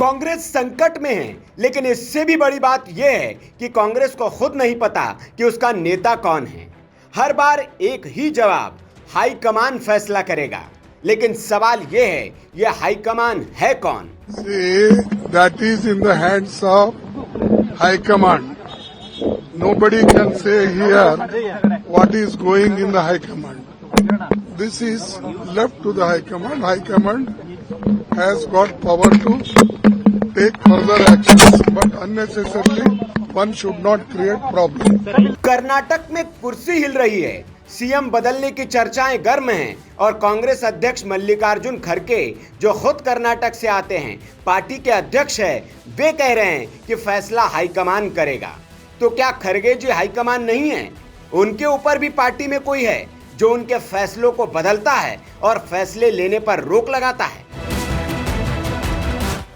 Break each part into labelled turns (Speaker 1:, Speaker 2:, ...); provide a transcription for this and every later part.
Speaker 1: कांग्रेस संकट में है, लेकिन इससे भी बड़ी बात यह है कि कांग्रेस को खुद नहीं पता कि उसका नेता कौन है। हर बार एक ही जवाब, हाईकमान फैसला करेगा। लेकिन सवाल यह है, यह हाईकमान है कौन?
Speaker 2: That is in the hands of High Command. Nobody can say here what is going in the High Command. This is left to the High Command. High Command has got power to take further actions, but unnecessarily one should not create problem.
Speaker 1: Karnataka में कुर्सी हिल रही है, CM बदलने की चर्चाएं गर्म हैं और कांग्रेस अध्यक्ष मल्लिकार्जुन खड़गे, जो खुद कर्नाटक से आते हैं, पार्टी के अध्यक्ष है, वे कह रहे हैं कि फैसला हाईकमान करेगा। तो क्या खड़गे जी हाईकमान नहीं है? उनके ऊपर भी पार्टी में कोई है जो उनके फैसलों को बदलता है और फैसले लेने पर रोक लगाता है।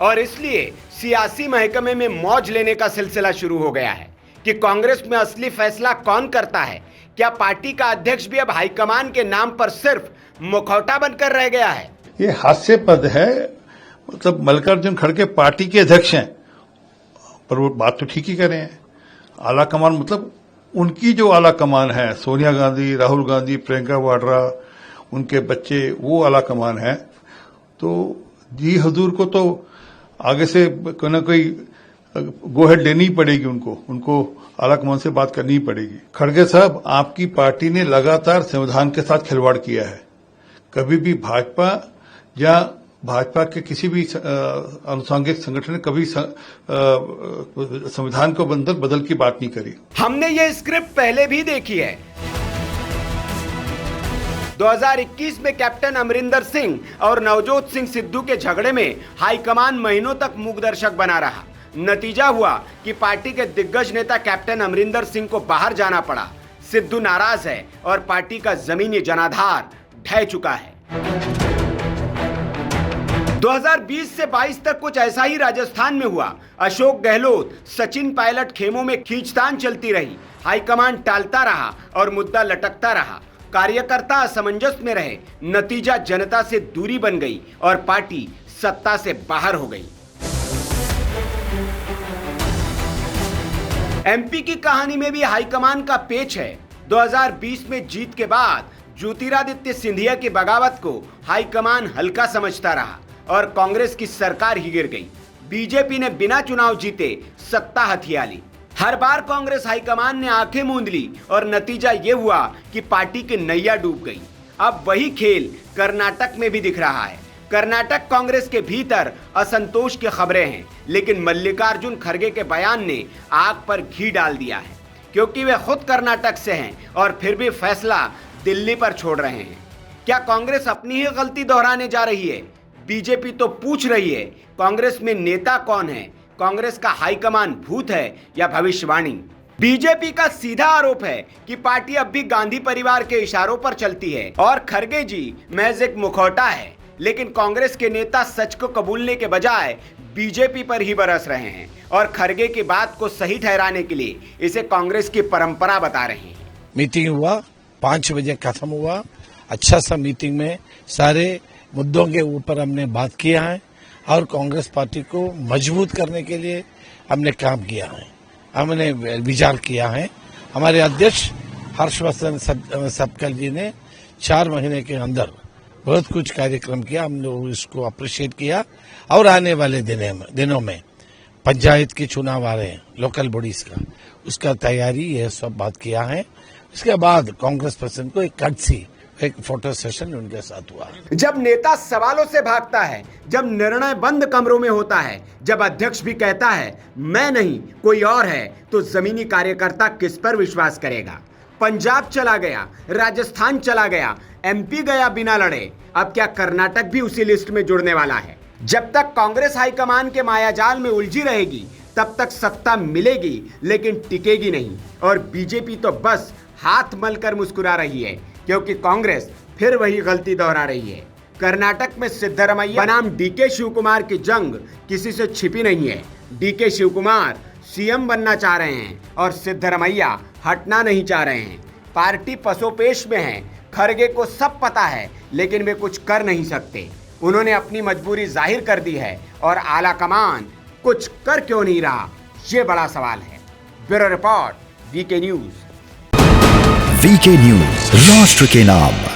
Speaker 1: और इसलिए सियासी महकमे में मौज लेने का सिलसिला शुरू हो गया है कि कांग्रेस में असली फैसला कौन करता है। क्या पार्टी का अध्यक्ष भी अब हाईकमान के नाम पर सिर्फ मुखौटा बनकर रह गया है?
Speaker 3: ये हास्यास्पद है। मतलब मल्लिकार्जुन खड़गे पार्टी के अध्यक्ष हैं, पर वो बात तो ठीक ही कर रहे हैं। आला कमान मतलब उनकी जो आला कमान है, सोनिया गांधी, राहुल गांधी, प्रियंका वाड्रा, उनके बच्चे, वो आला कमान है। तो जी हजूर को तो आगे से कोई ना कोई गोहेड लेनी ही पड़ेगी, उनको आला कमान से बात करनी ही पड़ेगी। खड़गे साहब, आपकी पार्टी ने लगातार संविधान के साथ खिलवाड़ किया है। कभी भी भाजपा या भाजपा के किसी भी अनुसांगिक संगठन ने कभी संविधान को बदल की बात नहीं करी।
Speaker 1: हमने ये स्क्रिप्ट पहले भी देखी है। 2021 में कैप्टन अमरिंदर सिंह और नवजोत सिंह सिद्धू के झगड़े में हाईकमान महीनों तक मूकदर्शक बना रहा। नतीजा हुआ कि पार्टी के दिग्गज नेता कैप्टन अमरिंदर सिंह को बाहर जाना पड़ा। सिद्धू नाराज है और पार्टी का जमीनी जनाधार ढह चुका है। 2020 से 22 तक कुछ ऐसा ही राजस्थान में हुआ। अशोक गहलोत, सचिन पायलट खेमों में खींचतान चलती रही। हाईकमान टालता रहा और मुद्दा लटकता रहा। कार्यकर्ता असमंजस में रहे। नतीजा जनता से दूरी बन गई और पार्टी सत्ता से बाहर हो गई। एमपी की कहानी में भी हाईकमान का पेच है। 2020 में जीत के बाद ज्योतिरादित्य सिंधिया की बगावत को हाईकमान हल्का समझता रहा और कांग्रेस की सरकार ही गिर गई। बीजेपी ने बिना चुनाव जीते सत्ता हथिया ली। हर बार कांग्रेस हाईकमान ने आंखें मूंद ली और नतीजा यह हुआ कि पार्टी की नैया डूब गई। अब वही खेल कर्नाटक में भी दिख रहा है। कर्नाटक कांग्रेस के भीतर असंतोष की खबरें हैं, लेकिन मल्लिकार्जुन खड़गे के बयान ने आग पर घी डाल दिया है, क्योंकि वे खुद कर्नाटक से हैं और फिर भी फैसला दिल्ली पर छोड़ रहे हैं। क्या कांग्रेस अपनी ही गलती दोहराने जा रही है? बीजेपी तो पूछ रही है, कांग्रेस में नेता कौन है? कांग्रेस का हाईकमान भूत है या भविष्यवाणी? बीजेपी का सीधा आरोप है कि पार्टी अब भी गांधी परिवार के इशारों पर चलती है और खड़गे जी महज एक मुखौटा है। लेकिन कांग्रेस के नेता सच को कबूलने के बजाय बीजेपी पर ही बरस रहे हैं और खड़गे की बात को सही ठहराने के लिए इसे कांग्रेस की परंपरा बता रहे हैं।
Speaker 4: मीटिंग हुआ, 5 बजे खत्म हुआ। अच्छा सा मीटिंग में सारे मुद्दों के ऊपर हमने बात किया है और कांग्रेस पार्टी को मजबूत करने के लिए हमने काम किया है, हमने विचार किया है। हमारे अध्यक्ष हर्षवर्धन सबकल जी ने 4 महीने के अंदर बहुत कुछ कार्यक्रम किया, हम लोग इसको अप्रिशिएट किया। और आने वाले दिनों में पंचायत के चुनाव आ रहे हैं, लोकल बॉडीज का, उसका तैयारी ये सब बात किया है। इसके बाद कांग्रेस प्रेसिडेंट को एक फोटो सेशन उनके साथ हुआ।
Speaker 1: जब नेता सवालों से भागता है, जब निर्णय बंद कमरों में होता है, जब अध्यक्ष भी कहता है मैं नहीं कोई और है, तो जमीनी कार्यकर्ता किस पर विश्वास करेगा? पंजाब चला गया, राजस्थान चला गया, एमपी गया बिना लड़े। अब क्या कर्नाटक भी उसी लिस्ट में जुड़ने वाला है? जब तक कांग्रेस हाईकमान के मायाजाल में उलझी रहेगी, तब तक सत्ता मिलेगी लेकिन टिकेगी नहीं। और बीजेपी तो बस हाथ मलकर मुस्कुरा रही है, क्योंकि कांग्रेस फिर वही गलती दोहरा रही है। कर्नाटक में सिद्धरमैया बनाम डीके शिवकुमार की जंग किसी से छिपी नहीं है। डीके शिवकुमार सीएम बनना चाह रहे हैं और सिद्धरमैया हटना नहीं चाह रहे हैं। पार्टी पसोपेश में है। खड़गे को सब पता है, लेकिन वे कुछ कर नहीं सकते। उन्होंने अपनी मजबूरी जाहिर कर दी है और आला कमान कुछ कर क्यों नहीं रहा, ये बड़ा सवाल है। Bureau report, VK news.
Speaker 5: VK news, राष्ट्र के नाम।